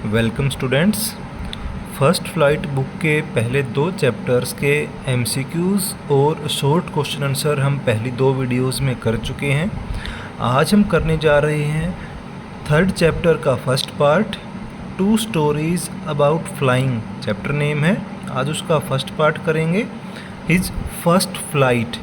Welcome students. First flight book के पहले 2 chapters के एमसीक्यूज़ और शॉर्ट क्वेश्चन आंसर हम पहली 2 वीडियोस में कर चुके हैं। आज हम करने जा रहे हैं 3rd चैप्टर का first part, 2 stories about flying chapter name है। आज उसका फर्स्ट पार्ट करेंगे, हिज फर्स्ट फ्लाइट।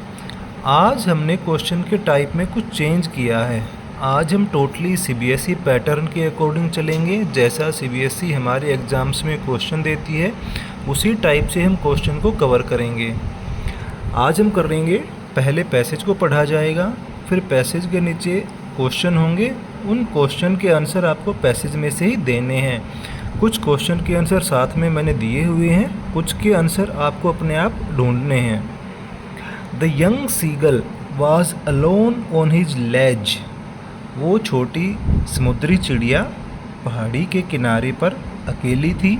आज हमने क्वेश्चन के टाइप में कुछ चेंज किया है। आज हम टोटली सीबीएसई पैटर्न के अकॉर्डिंग चलेंगे। जैसा सीबीएसई हमारे एग्ज़ाम्स में क्वेश्चन देती है उसी टाइप से हम क्वेश्चन को कवर करेंगे। आज हम करेंगे, पहले पैसेज को पढ़ा जाएगा, फिर पैसेज के नीचे क्वेश्चन होंगे। उन क्वेश्चन के आंसर आपको पैसेज में से ही देने हैं। कुछ क्वेश्चन के आंसर साथ में मैंने दिए हुए हैं, कुछ के आंसर आपको अपने आप ढूंढने हैं। The young seagull was alone on his ledge. वो छोटी समुद्री चिड़िया पहाड़ी के किनारे पर अकेली थी।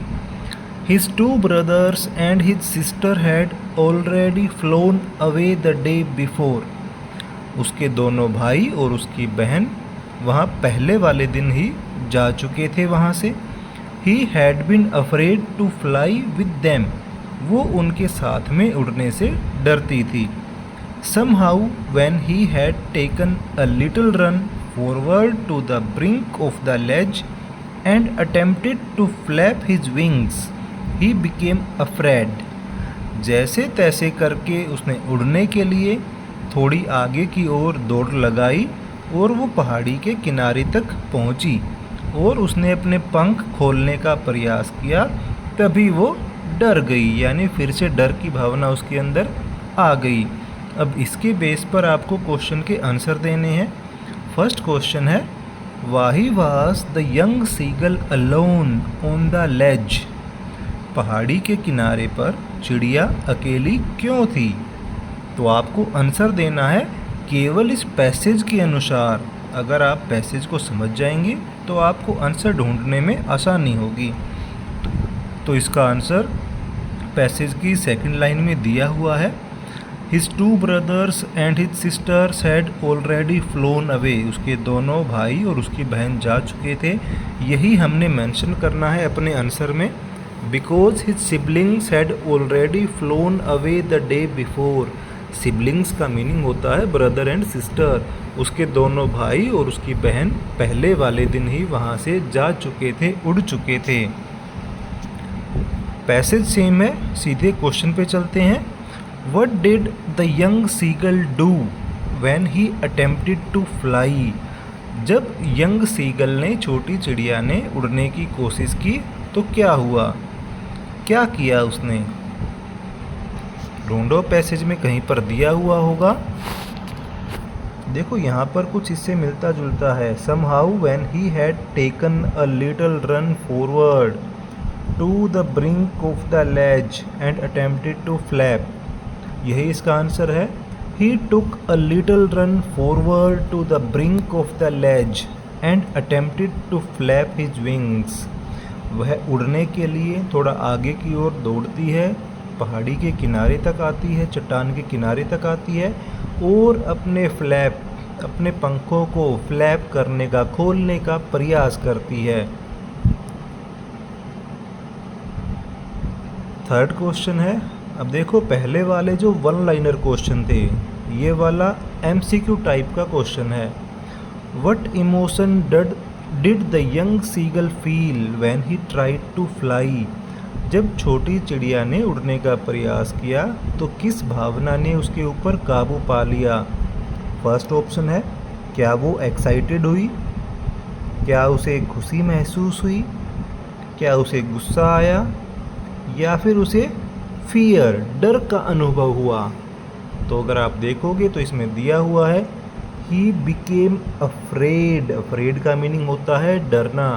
His 2 brothers and his sister had already phloem away the day before. उसके दोनों भाई और उसकी बहन वहाँ पहले वाले दिन ही जा चुके थे वहाँ से। He had been afraid to fly with them. वो उनके साथ में उड़ने से डरती थी। Somehow when he had taken a little run forward to the brink of the ledge and attempted to flap his wings, he became afraid. जैसे तैसे करके उसने उड़ने के लिए थोड़ी आगे की ओर दौड़ लगाई और वो पहाड़ी के किनारे तक पहुंची और उसने अपने पंख खोलने का प्रयास किया। तभी वो डर गई, यानी फिर से डर की भावना उसके अंदर आ गई। अब इसके बेस पर आपको क्वेश्चन के आंसर देने हैं। फर्स्ट क्वेश्चन है, why was the young seagull alone on the ledge. पहाड़ी के किनारे पर चिड़िया अकेली क्यों थी? तो आपको आंसर देना है केवल इस पैसेज के अनुसार। अगर आप पैसेज को समझ जाएंगे तो आपको आंसर ढूंढने में आसानी होगी। तो इसका आंसर पैसेज की सेकंड लाइन में दिया हुआ है। His 2 brothers and his sisters had already flown away. उसके दोनों भाई और उसकी बहन जा चुके थे। यही हमने मेंशन करना है अपने आंसर में। Because his siblings had already flown away the day before. Siblings का मीनिंग होता है ब्रदर एंड सिस्टर। उसके दोनों भाई और उसकी बहन पहले वाले दिन ही वहाँ से जा चुके थे, उड़ चुके थे। पैसेज सेम है, सीधे क्वेश्चन पे चलते हैं। What did the young seagull do when he attempted to fly? जब यंग सीगल ने, छोटी चिड़िया ने उड़ने की कोशिश की तो क्या हुआ? क्या किया उसने? ढूंढो, पैसेज में कहीं पर दिया हुआ होगा। देखो यहाँ पर कुछ इससे मिलता जुलता है। Somehow when he had taken a little run forward to the brink of the ledge and attempted to flap. यही इसका आंसर है। He took a little run forward to the brink of the ledge and attempted to flap his wings. वह उड़ने के लिए थोड़ा आगे की ओर दौड़ती है, पहाड़ी के किनारे तक आती है, चट्टान के किनारे तक आती है और अपने पंखों को फ्लैप करने का, खोलने का प्रयास करती है। थर्ड क्वेश्चन है। अब देखो, पहले वाले जो 1 लाइनर क्वेश्चन थे, ये वाला एमसीक्यू टाइप का क्वेश्चन है। What emotion did the young seagull feel when he tried to fly. जब छोटी चिड़िया ने उड़ने का प्रयास किया तो किस भावना ने उसके ऊपर काबू पा लिया? फर्स्ट ऑप्शन है, क्या वो एक्साइटेड हुई, क्या उसे खुशी महसूस हुई, क्या उसे गुस्सा आया, या फिर उसे फियर, डर का अनुभव हुआ? तो अगर आप देखोगे तो इसमें दिया हुआ है ही बिकेम अफ्रेड। अफ्रेड का मीनिंग होता है डरना।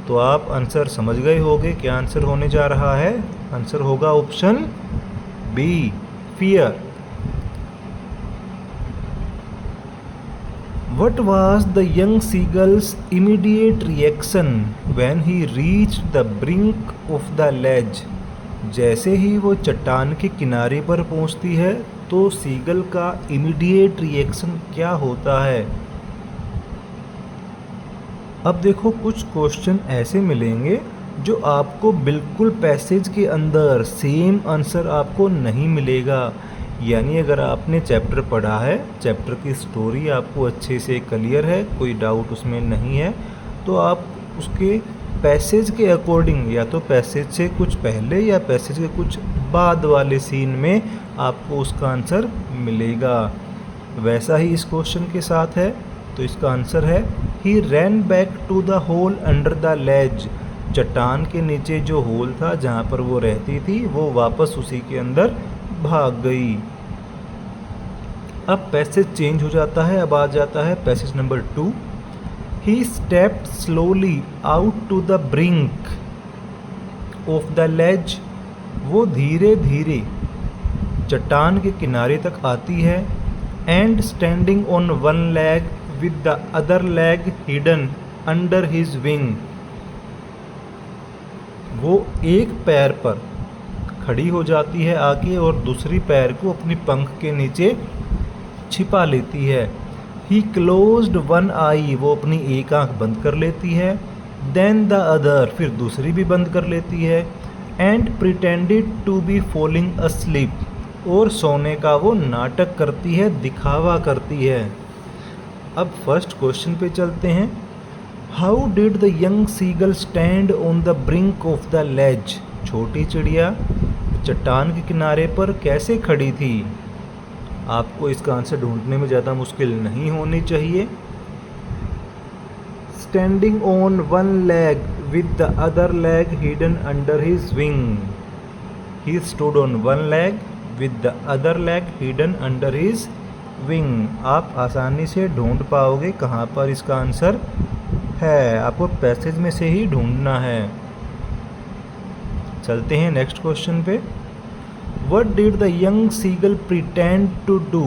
तो आप आंसर समझ गए होंगे क्या आंसर होने जा रहा है। आंसर होगा option B, fear. What was the young seagull's immediate reaction when he reached the brink of the ledge? जैसे ही वो चट्टान के किनारे पर पहुंचती है तो सीगल का इमीडिएट रिएक्शन क्या होता है? अब देखो, कुछ क्वेश्चन ऐसे मिलेंगे जो आपको बिल्कुल पैसेज के अंदर सेम आंसर आपको नहीं मिलेगा। यानी अगर आपने चैप्टर पढ़ा है, चैप्टर की स्टोरी आपको अच्छे से क्लियर है, कोई डाउट उसमें नहीं है, तो आप उसके पैसेज के अकॉर्डिंग या तो पैसेज से कुछ पहले या पैसेज के कुछ बाद वाले सीन में आपको उसका आंसर मिलेगा। वैसा ही इस क्वेश्चन के साथ है, तो इसका आंसर है he ran back to the hole under the ledge. चट्टान के नीचे जो होल था जहाँ पर वो रहती थी, वो वापस उसी के अंदर भाग गई। अब पैसेज चेंज हो जाता है, अब आ जाता है passage number 2। He stepped slowly out to the brink of the ledge. वो धीरे धीरे चट्टान के किनारे तक आती है। And standing on one leg with the other leg hidden under his wing. वो एक पैर पर खड़ी हो जाती है आगे और दूसरी पैर को अपनी पंख के नीचे छिपा लेती है। He closed one eye. वो अपनी एक आंख बंद कर लेती है। Then the other. फिर दूसरी भी बंद कर लेती है। And pretended to be falling asleep. और सोने का वो नाटक करती है, दिखावा करती है। अब फर्स्ट क्वेश्चन पे चलते हैं। How did the young seagull stand on the brink of the ledge. छोटी चिड़िया चट्टान के किनारे पर कैसे खड़ी थी। आपको इसका आंसर ढूंढने में ज़्यादा मुश्किल नहीं होनी चाहिए। Standing on one leg with the other leg hidden under his wing. He stood on one leg with the other leg hidden under his wing. आप आसानी से ढूंढ पाओगे कहाँ पर इसका आंसर है, आपको पैसेज में से ही ढूंढना है। चलते हैं नेक्स्ट क्वेश्चन पे। What did the young seagull pretend to do?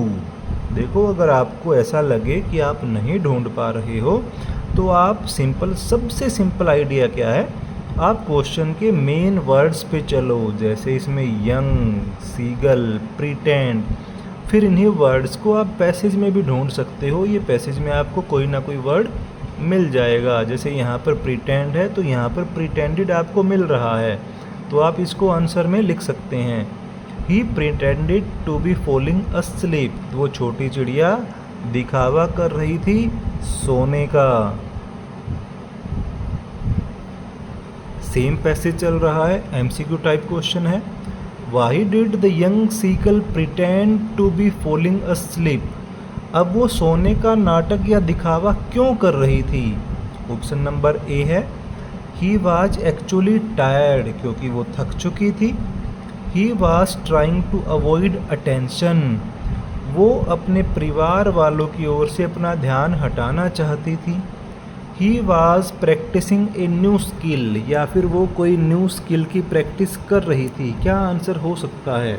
देखो, अगर आपको ऐसा लगे कि आप नहीं ढूंढ पा रहे हो, तो आप सबसे सिंपल आइडिया क्या है, आप क्वेश्चन के मेन वर्ड्स पे चलो। जैसे इसमें यंग, सीगल, प्रिटेंड, फिर इन्हीं वर्ड्स को आप पैसेज में भी ढूंढ सकते हो। ये पैसेज में आपको कोई ना कोई वर्ड मिल जाएगा। जैसे यहाँ पर प्रिटेंड है, तो यहाँ पर प्रिटेंडेड आपको मिल रहा है, तो आप इसको आंसर में लिख सकते हैं। He pretended to be falling asleep. वो छोटी चिड़िया दिखावा कर रही थी सोने का। सेम पैसेज चल रहा है, एमसीक्यू टाइप क्वेश्चन है। Why did the young seagull pretend to be falling asleep. अब वो सोने का नाटक या दिखावा क्यों कर रही थी। ऑप्शन नंबर ए है ही वॉज एक्चुअली टायर्ड, क्योंकि वो थक चुकी थी। He was trying to avoid attention. वो अपने परिवार वालों की ओर से अपना ध्यान हटाना चाहती थी। He was practising a new skill, या फिर वो कोई न्यू स्किल की प्रैक्टिस कर रही थी। क्या आंसर हो सकता है।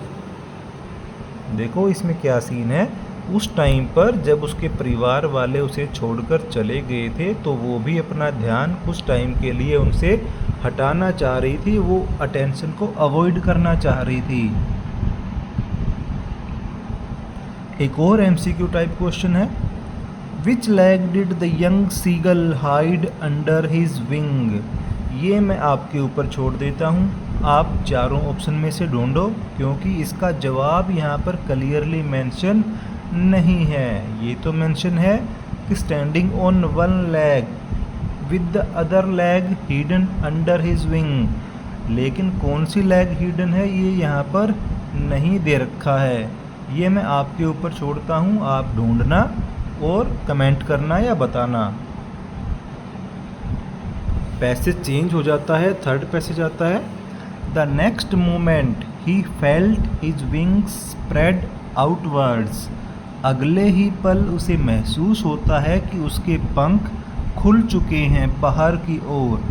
देखो इसमें क्या सीन है। उस टाइम पर जब उसके परिवार वाले उसे छोड़कर चले गए थे, तो वो भी अपना ध्यान कुछ टाइम के लिए उनसे हटाना चाह रही थी। वो अटेंशन को अवॉइड करना चाह रही थी। एक और एमसीक्यू टाइप क्वेश्चन है। Which leg did the young seagull hide under his wing. ये मैं आपके ऊपर छोड़ देता हूँ, आप चारों ऑप्शन में से ढूंढो, क्योंकि इसका जवाब यहाँ पर क्लियरली मेंशन नहीं है। ये तो मेंशन है कि standing on one leg with the other leg hidden under his wing, लेकिन कौन सी लेग हिडन है ये यहाँ पर नहीं दे रखा है। ये मैं आपके ऊपर छोड़ता हूँ, आप ढूंढना और कमेंट करना या बताना। पैसेज चेंज हो जाता है, थर्ड पैसेज आता है। The next moment he felt his wings spread outwards. अगले ही पल उसे महसूस होता है कि उसके पंख खुल चुके हैं बाहर की ओर।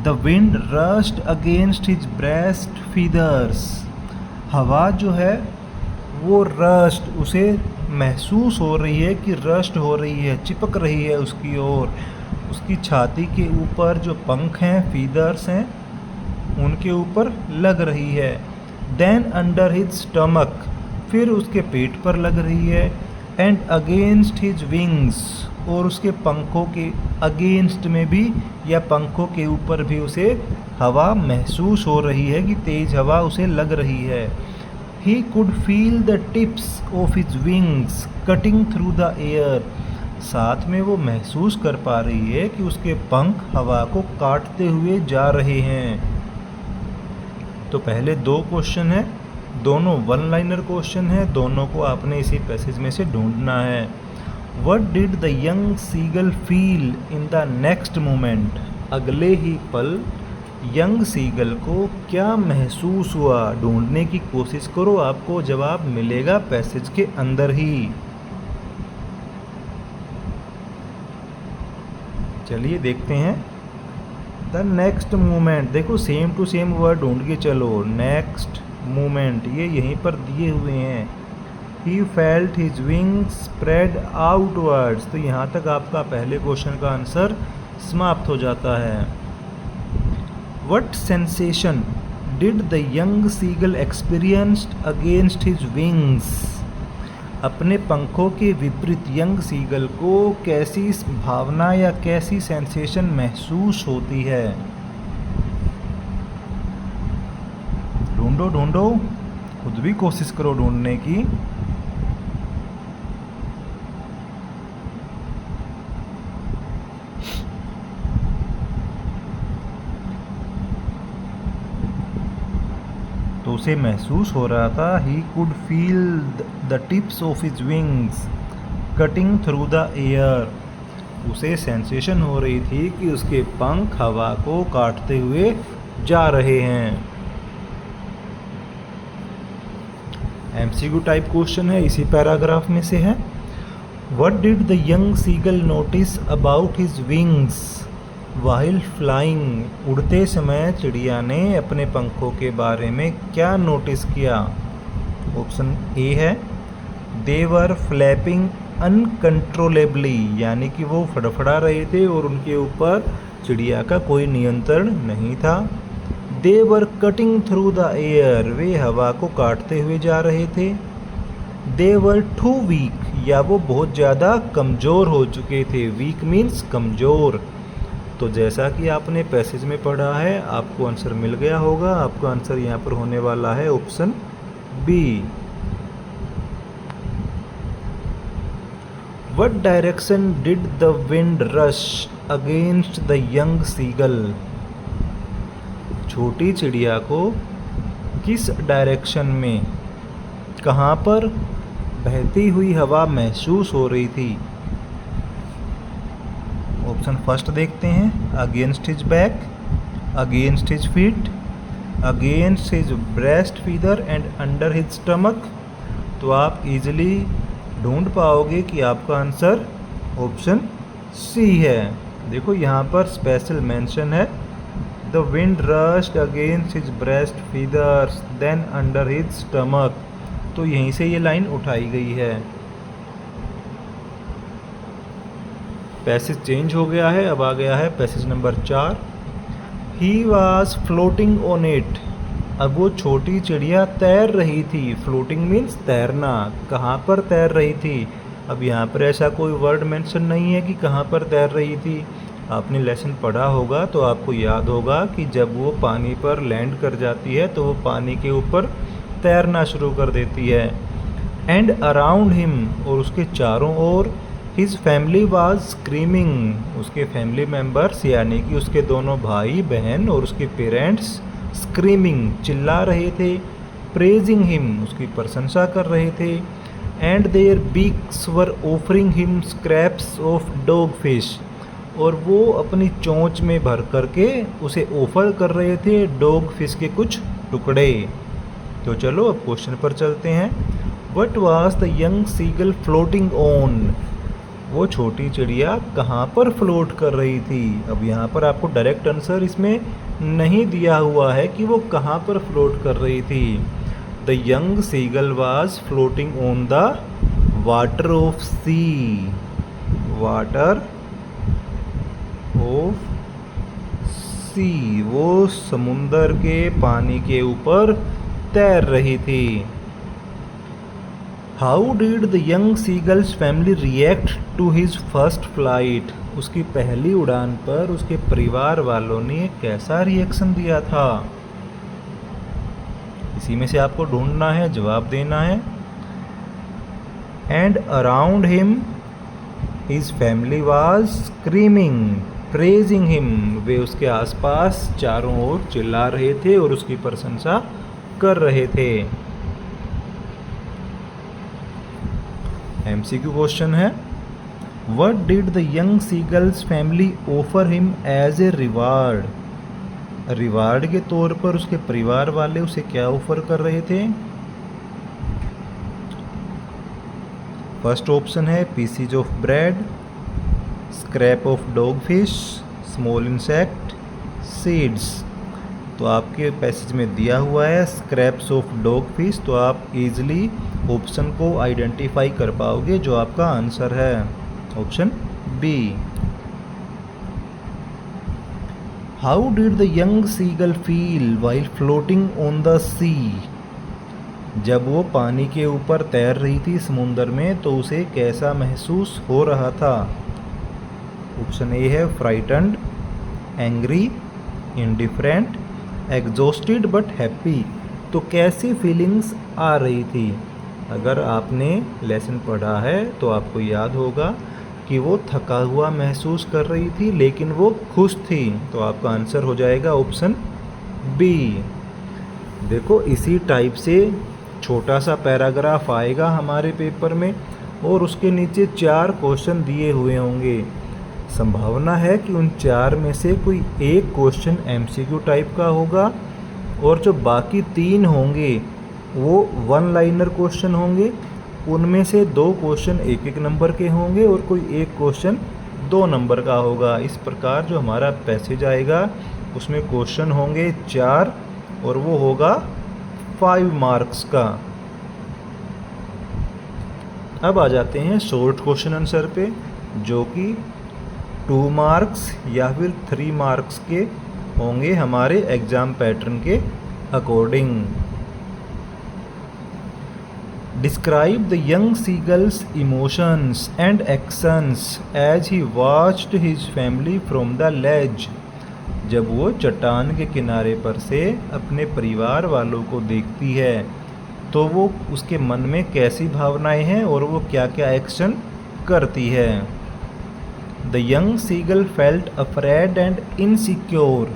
The wind rushed against his breast feathers. हवा जो है वो रश्ड, उसे महसूस हो रही है कि रश्ड हो रही है, चिपक रही है उसकी ओर। उसकी छाती के ऊपर जो पंख हैं, फीदर्स हैं, उनके ऊपर लग रही है। देन अंडर हिज स्टमक, फिर उसके पेट पर लग रही है। एंड अगेंस्ट हिज विंग्स, और उसके पंखों के अगेंस्ट में भी या पंखों के ऊपर भी उसे हवा महसूस हो रही है कि तेज हवा उसे लग रही है। He could feel the tips of his wings cutting through the air. साथ में वो महसूस कर पा रही है कि उसके पंख हवा को काटते हुए जा रहे हैं। तो पहले दो क्वेश्चन है, दोनों वन लाइनर क्वेश्चन है, दोनों को आपने इसी पैसेज में से ढूंढना है। What did the young seagull feel in the next moment? अगले ही पल यंग सीगल को क्या महसूस हुआ? ढूंढने की कोशिश करो, आपको जवाब मिलेगा पैसेज के अंदर ही। चलिए देखते हैं। द नेक्स्ट मोमेंट, देखो सेम टू सेम वर्ड ढूंढ के चलो। नेक्स्ट मोमेंट ये यहीं पर दिए हुए हैं। He felt his wings spread outwards। तो यहाँ तक आपका पहले क्वेश्चन का आंसर समाप्त हो जाता है। What sensation did the young seagull experienced against his wings? अपने पंखों के विपरीत यंग सीगल को कैसी भावना या कैसी सेंसेशन महसूस होती है? ढूंढो ढूंढो, खुद भी कोशिश करो ढूंढने की। तो उसे महसूस हो रहा था, he could feel the tips of his wings cutting through the air. उसे सेंसेशन हो रही थी कि उसके पंख हवा को काटते हुए जा रहे हैं। एमसीक्यू टाइप क्वेश्चन है, इसी पैराग्राफ में से है। What did the young seagull notice about his wings while flying? उड़ते समय चिड़िया ने अपने पंखों के बारे में क्या नोटिस किया? ऑप्शन ए है, दे वर फ्लैपिंग अनकंट्रोलेबली, यानी कि वो फड़फड़ा रहे थे और उनके ऊपर चिड़िया का कोई नियंत्रण नहीं था। दे वर कटिंग थ्रू द एयर, वे हवा को काटते हुए जा रहे थे। दे वर टू वीक, या वो बहुत ज़्यादा कमज़ोर हो चुके थे। वीक मीन्स कमज़ोर। तो जैसा कि आपने पैसेज में पढ़ा है, आपको आंसर मिल गया होगा। आपका आंसर यहाँ पर होने वाला है option B. What direction did the wind rush against the young seagull? छोटी चिड़िया को किस डायरेक्शन में, कहाँ पर बहती हुई हवा महसूस हो रही थी? ऑप्शन फर्स्ट देखते हैं, against his back, against his feet, against his breast feather and under his stomach. तो आप इजीली ढूंढ पाओगे कि आपका आंसर ऑप्शन सी है। देखो यहाँ पर स्पेशल मेंशन है, the wind rushed against his breast feathers then under his stomach. तो यहीं से ये लाइन उठाई गई है। पैसेज चेंज हो गया है, अब आ गया है passage number 4। He was floating on it. अब वो छोटी चिड़िया तैर रही थी। फ्लोटिंग मीन्स तैरना। कहाँ पर तैर रही थी? अब यहाँ पर ऐसा कोई वर्ड मेंशन नहीं है कि कहाँ पर तैर रही थी। आपने लेसन पढ़ा होगा तो आपको याद होगा कि जब वो पानी पर लैंड कर जाती है तो वो पानी के ऊपर तैरना शुरू कर देती है। एंड अराउंड हिम, और उसके चारों ओर, हिज फैमिली वाज स्क्रीमिंग, उसके फैमिली मेम्बर्स यानी कि उसके दोनों भाई बहन और उसके पेरेंट्स स्क्रीमिंग, चिल्ला रहे थे। प्रेजिंग हिम, उसकी प्रशंसा कर रहे थे। And their beaks were offering him scraps of dog fish, और वो अपनी चोंच में भर करके उसे ऑफर कर रहे थे डॉग फिश के कुछ टुकड़े। तो चलो अब क्वेश्चन पर चलते हैं। What was the young seagull floating on? वो छोटी चिड़िया कहाँ पर फ्लोट कर रही थी? अब यहाँ पर आपको डायरेक्ट आंसर इसमें नहीं दिया हुआ है कि वो कहाँ पर फ्लोट कर रही थी। The young seagull was floating on the water of sea, water of sea, वो समुंदर के पानी के ऊपर तैर रही थी। How did the young seagull's family react to his first flight? उसकी पहली उड़ान पर उसके परिवार वालों ने कैसा रिएक्शन दिया था? इसी में से आपको ढूंढना है, जवाब देना है। And around him his family was screaming praising him. वे उसके आसपास चारों ओर चिल्ला रहे थे और उसकी प्रशंसा कर रहे थे। एमसीक्यू क्वेश्चन है, what did the young seagull's family offer him as a reward? Reward के तौर पर उसके परिवार वाले उसे क्या ऑफर कर रहे थे? फर्स्ट ऑप्शन है PCs of bread, scrap of dog fish, small insect, seeds. तो आपके पैसेज में दिया हुआ है स्क्रैप्स ऑफ डॉग फिश, तो आप इजीली ऑप्शन को आइडेंटिफाई कर पाओगे जो आपका आंसर है option B. How did the young seagull feel while floating on the sea? जब वो पानी के ऊपर तैर रही थी समुंदर में तो उसे कैसा महसूस हो रहा था? ऑप्शन ए है frightened, angry, indifferent, exhausted but happy. तो कैसी फीलिंग्स आ रही थी? अगर आपने लेसन पढ़ा है तो आपको याद होगा कि वो थका हुआ महसूस कर रही थी लेकिन वो खुश थी। तो आपका आंसर हो जाएगा ऑप्शन बी। देखो इसी टाइप से छोटा सा पैराग्राफ आएगा हमारे पेपर में और उसके नीचे 4 क्वेश्चन दिए हुए होंगे। संभावना है कि उन 4 में से कोई एक क्वेश्चन एमसीक्यू टाइप का होगा और जो बाकी 3 होंगे वो 1 लाइनर क्वेश्चन होंगे। उनमें से 2 क्वेश्चन 1-1 नंबर के होंगे और कोई एक क्वेश्चन 2 नंबर का होगा। इस प्रकार जो हमारा पैसेज आएगा उसमें क्वेश्चन होंगे 4 और वो होगा 5 मार्क्स का। अब आ जाते हैं शॉर्ट क्वेश्चन आंसर पे जो कि 2 मार्क्स या फिर 3 मार्क्स के होंगे हमारे एग्जाम पैटर्न के according. Describe the young seagull's emotions and actions as he watched his family from the ledge. जब वो चट्टान के किनारे पर से अपने परिवार वालों को देखती है तो वो उसके मन में कैसी भावनाएं हैं और वो क्या क्या एक्शन करती है। The young seagull felt afraid and insecure.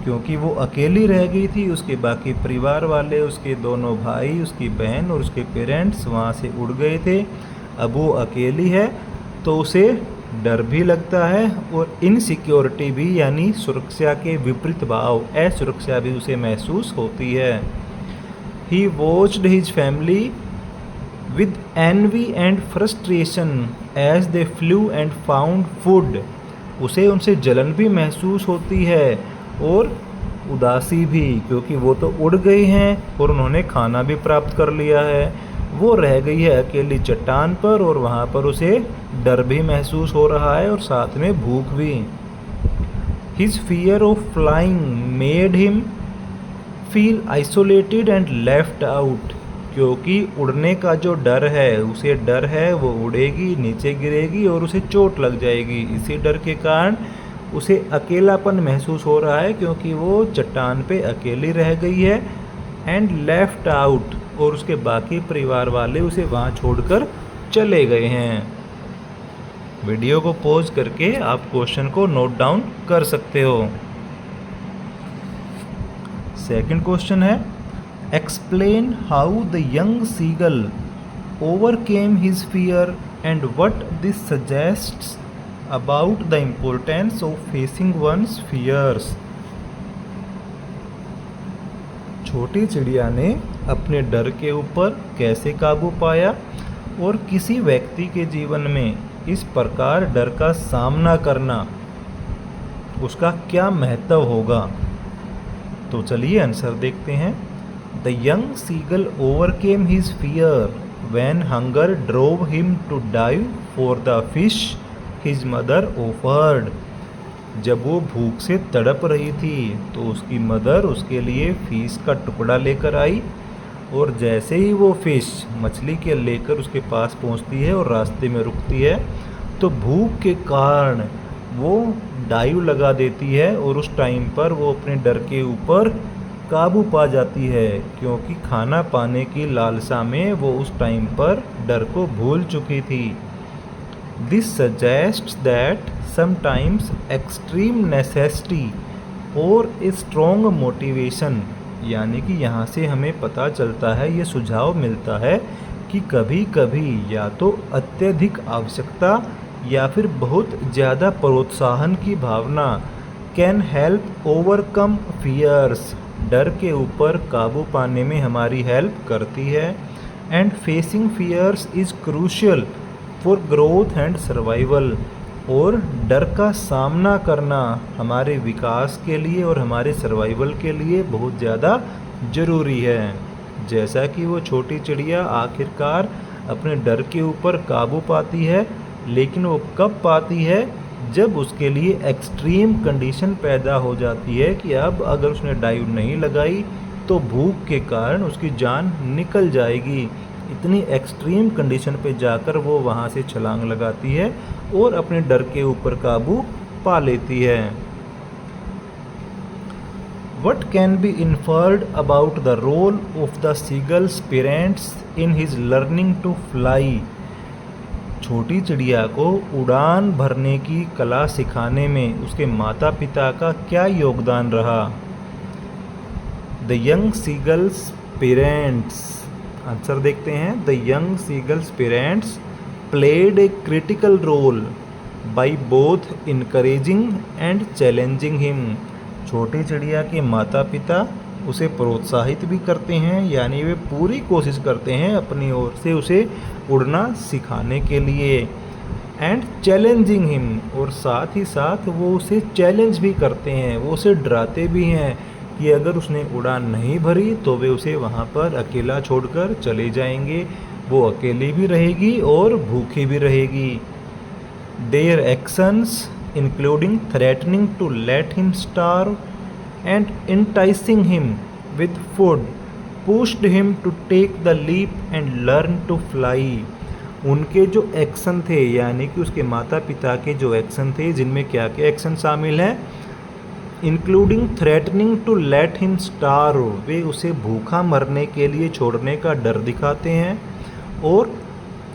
क्योंकि वो अकेली रह गई थी, उसके बाकी परिवार वाले, उसके दोनों भाई, उसकी बहन और उसके पेरेंट्स वहाँ से उड़ गए थे। अब वो अकेली है तो उसे डर भी लगता है और इनसिक्योरिटी भी यानी सुरक्षा के विपरीत भाव, असुरक्षा भी उसे महसूस होती है। He watched his family with envy and frustration as they flew and found food. उसे उनसे जलन भी महसूस होती है और उदासी भी, क्योंकि वो तो उड़ गई हैं और उन्होंने खाना भी प्राप्त कर लिया है। वो रह गई है अकेली चट्टान पर और वहाँ पर उसे डर भी महसूस हो रहा है और साथ में भूख भी। His fear of flying made him feel isolated and left out. क्योंकि उड़ने का जो डर है, उसे डर है वो उड़ेगी, नीचे गिरेगी और उसे चोट लग जाएगी। इसी डर के कारण उसे अकेलापन महसूस हो रहा है क्योंकि वो चट्टान पे अकेली रह गई है। एंड लेफ्ट आउट, और उसके बाकी परिवार वाले उसे वहाँ छोड़कर चले गए हैं। वीडियो को पॉज करके आप क्वेश्चन को नोट डाउन कर सकते हो। सेकंड क्वेश्चन है, explain how the young seagull overcame his fear and what this suggests about the importance of facing one's fears. छोटी चिड़िया ने अपने डर के ऊपर कैसे काबू पाया और किसी व्यक्ति के जीवन में इस प्रकार डर का सामना करना उसका क्या महत्व होगा। तो चलिए आंसर देखते हैं। The young seagull overcame his fear when hunger drove him to dive for the fish his mother offered. जब वो भूख से तड़प रही थी तो उसकी मदर उसके लिए फिश का टुकड़ा लेकर आई और जैसे ही वो फिश मछली के लेकर उसके पास पहुंचती है और रास्ते में रुकती है तो भूख के कारण वो डाइव लगा देती है और उस टाइम पर वो अपने डर के ऊपर काबू पा जाती है, क्योंकि खाना पाने की लालसा में वो उस टाइम पर डर को भूल चुकी थी। This suggests that sometimes extreme necessity और ए स्ट्रॉन्ग मोटिवेशन, यानी कि यहाँ से हमें पता चलता है, ये सुझाव मिलता है कि कभी कभी या तो अत्यधिक आवश्यकता या फिर बहुत ज़्यादा प्रोत्साहन की भावना कैन हेल्प ओवरकम फियर्स, डर के ऊपर काबू पाने में हमारी हेल्प करती है। And facing fears is crucial for growth and survival, और डर का सामना करना हमारे विकास के लिए और हमारे सर्वाइवल के लिए बहुत ज़्यादा ज़रूरी है। जैसा कि वो छोटी चिड़िया आखिरकार अपने डर के ऊपर काबू पाती है, लेकिन वो कब पाती है, जब उसके लिए एक्सट्रीम कंडीशन पैदा हो जाती है कि अब अगर उसने डाइव नहीं लगाई तो भूख के कारण उसकी जान निकल जाएगी। इतनी एक्सट्रीम कंडीशन पे जाकर वो वहाँ से छलांग लगाती है और अपने डर के ऊपर काबू पा लेती है। What can be inferred about the role of the seagull's parents in his learning to fly? छोटी चिड़िया को उड़ान भरने की कला सिखाने में उसके माता पिता का क्या योगदान रहा? The young seagull's parents, answer देखते हैं। The young seagull's parents played a critical role by both encouraging and challenging him. छोटी चिड़िया के माता पिता उसे प्रोत्साहित भी करते हैं, यानी वे पूरी कोशिश करते हैं अपनी ओर से उसे उड़ना सिखाने के लिए। एंड चैलेंजिंग हिम, और साथ ही साथ वो उसे चैलेंज भी करते हैं, वो उसे डराते भी हैं कि अगर उसने उड़ान नहीं भरी तो वे उसे वहाँ पर अकेला छोड़कर चले जाएंगे, वो अकेली भी रहेगी और भूखी भी रहेगी। Their actions including threatening to let him starve and enticing him with food pushed him to take the leap and learn to fly. उनके जो एक्शन थे, यानी कि उसके माता पिता के जो एक्शन थे, जिनमें क्या क्या एक्शन शामिल हैं, including threatening to let him starve, वे उसे भूखा मरने के लिए छोड़ने का डर दिखाते हैं, और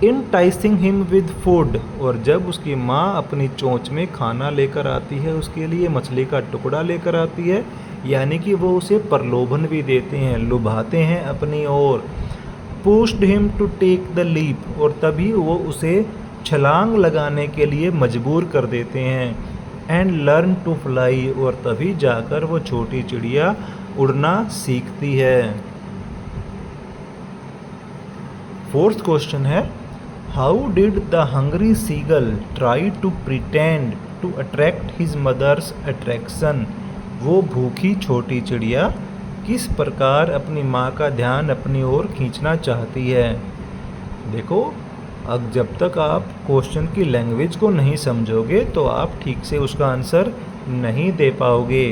इंटाइसिंग हिम विद फूड, और जब उसकी माँ अपनी चोंच में खाना लेकर आती है, उसके लिए मछली का टुकड़ा लेकर आती है, यानी कि वो उसे प्रलोभन भी देते हैं, लुभाते हैं अपनी ओर। Pushed him to take the leap, और तभी वो उसे छलांग लगाने के लिए मजबूर कर देते हैं। एंड लर्न टू फ्लाई, और तभी जाकर वो छोटी चिड़िया उड़ना सीखती है। फोर्थ क्वेश्चन है, how did the hungry seagull try to pretend to attract his mother's attraction? वो भूखी छोटी चिड़िया किस प्रकार अपनी माँ का ध्यान अपनी ओर खींचना चाहती है? देखो, अब जब तक आप क्वेश्चन की लैंग्वेज को नहीं समझोगे तो आप ठीक से उसका आंसर नहीं दे पाओगे।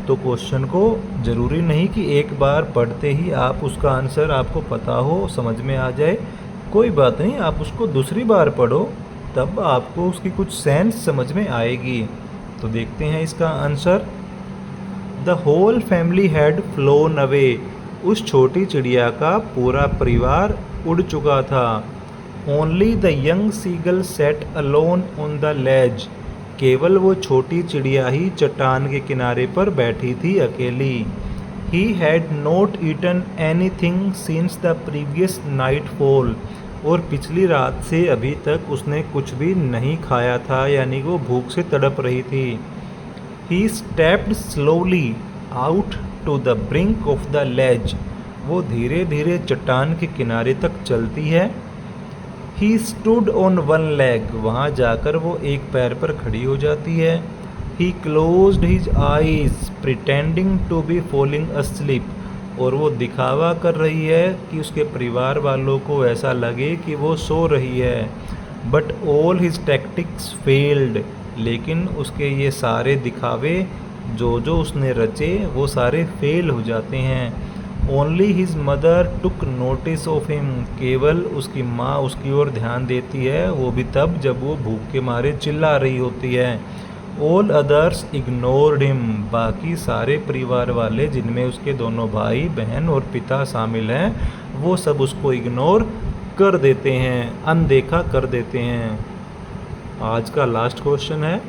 तो क्वेश्चन को ज़रूरी नहीं कि एक बार पढ़ते ही आप उसका आंसर आपको पता हो, समझ में आ जाए, कोई बात नहीं, आप उसको दूसरी बार पढ़ो, तब आपको उसकी कुछ सेंस समझ में आएगी। तो देखते हैं इसका answer. The whole family had flown away, उस छोटी चिड़िया का पूरा परिवार उड़ चुका था। Only the young seagull sat alone on the ledge, केवल वो छोटी चिड़िया ही चट्टान के किनारे पर बैठी थी अकेली। He had not eaten anything since the previous nightfall, और पिछली रात से अभी तक उसने कुछ भी नहीं खाया था, यानी वो भूख से तड़प रही थी। He stepped slowly out to the brink of the ledge, वो धीरे धीरे चट्टान के किनारे तक चलती है। He stood on one leg, वहाँ जाकर वो एक पैर पर खड़ी हो जाती है। He closed his eyes pretending to be falling asleep, और वो दिखावा कर रही है कि उसके परिवार वालों को ऐसा लगे कि वो सो रही है। But all his tactics failed, लेकिन उसके ये सारे दिखावे जो जो उसने रचे वो सारे फेल हो जाते हैं। Only his mother took notice of him, केवल उसकी माँ उसकी ओर ध्यान देती है, वो भी तब जब वो भूख के मारे चिल्ला रही होती है। ऑल अदर्स इग्नोर्ड हिम, बाकी सारे परिवार वाले जिनमें उसके दोनों भाई बहन और पिता शामिल हैं वो सब उसको इग्नोर कर देते हैं, अनदेखा कर देते हैं। आज का लास्ट क्वेश्चन है,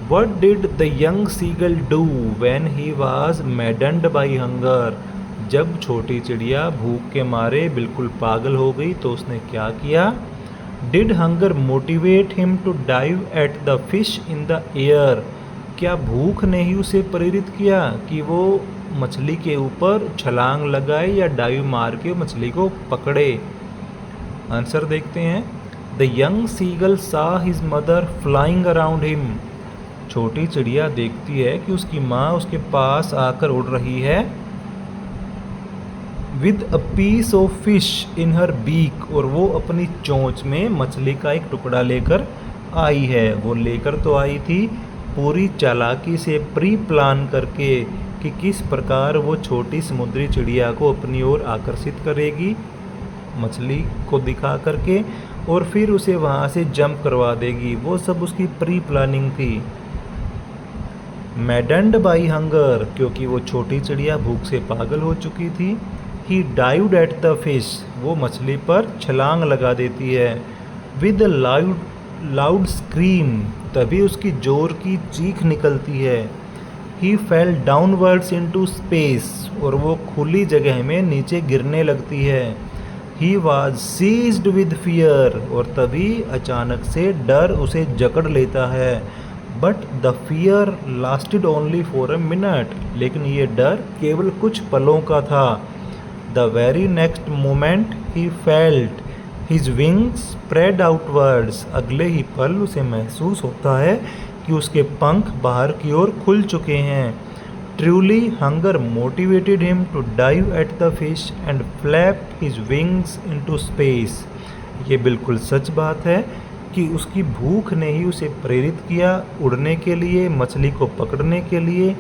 What did the young seagull do when he was maddened by hunger? जब छोटी चिड़िया भूख के मारे बिल्कुल पागल हो गई तो उसने क्या किया? Did hunger motivate him to dive at the fish in the air? क्या भूख ने ही उसे प्रेरित किया कि वो मछली के ऊपर छलांग लगाए या डाइव मार के मछली को पकड़े? आंसर देखते हैं। The young seagull saw his mother flying around him. छोटी चिड़िया देखती है कि उसकी माँ उसके पास आकर उड़ रही है। With a piece of fish in her beak, और वो अपनी चोंच में मछली का एक टुकड़ा लेकर आई है। वो लेकर तो आई थी पूरी चालाकी से प्री प्लान करके कि किस प्रकार वो छोटी समुद्री चिड़िया को अपनी ओर आकर्षित करेगी मछली को दिखा करके, और फिर उसे वहाँ से जंप करवा देगी। वो सब उसकी प्री प्लानिंग थी। मैडन्ड बाई हंगर, क्योंकि वो छोटी चिड़िया भूख से पागल हो चुकी थी। ही डाइव्ड एट द फिश, वो मछली पर छलांग लगा देती है। विद लाउड स्क्रीम, तभी उसकी जोर की चीख निकलती है। He fell downwards into space, और वो खुली जगह में नीचे गिरने लगती है। He was seized with fear, और तभी अचानक से डर उसे जकड़ लेता है। But the fear lasted only for a minute, लेकिन ये डर केवल कुछ पलों का था। The very next moment he felt his wings spread outwards, अगले ही पल उसे महसूस होता है कि उसके पंख बाहर की ओर खुल चुके हैं। Truly hunger motivated him to dive at the fish and flap his wings into space. ये बिल्कुल सच बात है कि उसकी भूख ने ही उसे प्रेरित किया उड़ने के लिए, मछली को पकड़ने के लिए।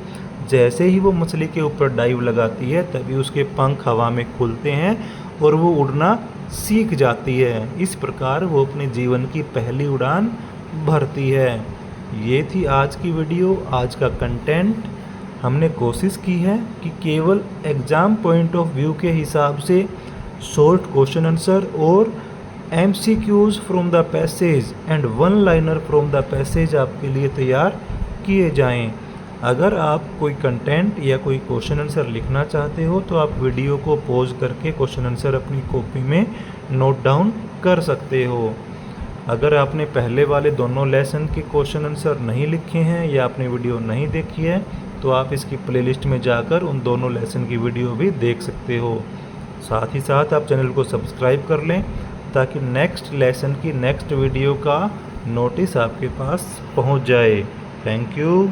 जैसे ही वो मछली के ऊपर डाइव लगाती है तभी उसके पंख हवा में खुलते हैं और वो उड़ना सीख जाती है। इस प्रकार वो अपने जीवन की पहली उड़ान भरती है। ये थी आज की वीडियो, आज का कंटेंट। हमने कोशिश की है कि केवल एग्ज़ाम पॉइंट ऑफ व्यू के हिसाब से शॉर्ट क्वेश्चन आंसर और MCQs from the passage and one liner from the passage आपके लिए तैयार किए जाएं। अगर आप कोई कंटेंट या कोई क्वेश्चन आंसर लिखना चाहते हो तो आप वीडियो को पॉज करके क्वेश्चन आंसर अपनी कॉपी में नोट डाउन कर सकते हो। अगर आपने पहले वाले दोनों लेसन के क्वेश्चन आंसर नहीं लिखे हैं या आपने वीडियो नहीं देखी है तो आप इसकी प्लेलिस्ट में जाकर उन दोनों लेसन की वीडियो भी देख सकते हो। साथ ही साथ आप चैनल को सब्सक्राइब कर लें ताकि नेक्स्ट लेसन की नेक्स्ट वीडियो का नोटिस आपके पास पहुंच जाए। Thank you.